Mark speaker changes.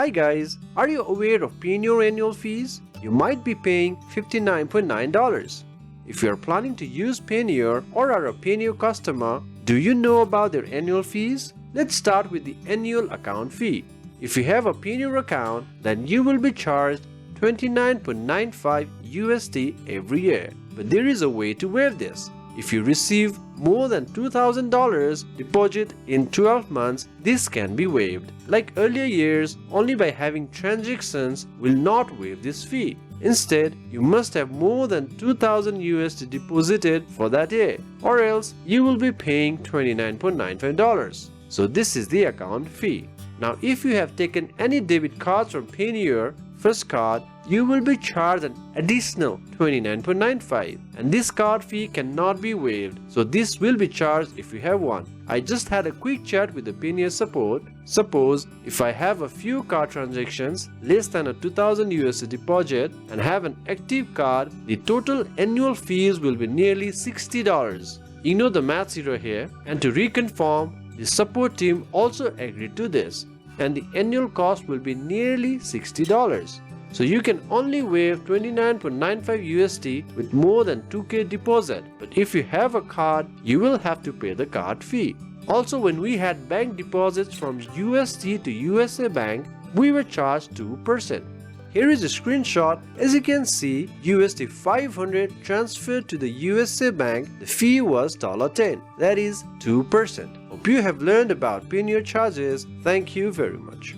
Speaker 1: Hi guys, are you aware of Payoneer annual fees? You might be paying $59.9. If you are planning to use Payoneer or are a Payoneer customer, do you know about their annual fees? Let's start with the annual account fee. If you have a Payoneer account, then you will be charged $29.95 USD every year. But there is a way to waive this. If you receive more than $2,000 deposit in 12 months, this can be waived. Like earlier years, only by having transactions will not waive this fee. Instead, you must have more than 2,000 USD deposited for that year, or else you will be paying $29.95. So this is the account fee. Now if you have taken any debit cards from Payoneer first card, you will be charged an additional $29.95, and this card fee cannot be waived, so this will be charged if you have one. I just had a quick chat with the Payoneer support. Suppose if I have a few card transactions less than a 2,000 USD deposit and have an active card, the total annual fees will be nearly $60. Ignore the math error here, and to reconfirm, the support team also agreed to this, and the annual cost will be nearly $60. So you can only waive $29.95 USD with more than 2K deposit, but if you have a card, you will have to pay the card fee. Also, when we had bank deposits from USD to USA Bank, we were charged 2%. Here is a screenshot. As you can see, USD 500 transferred to the USA Bank, the fee was $10, that is 2%. Hope you have learned about Payoneer charges. Thank you very much.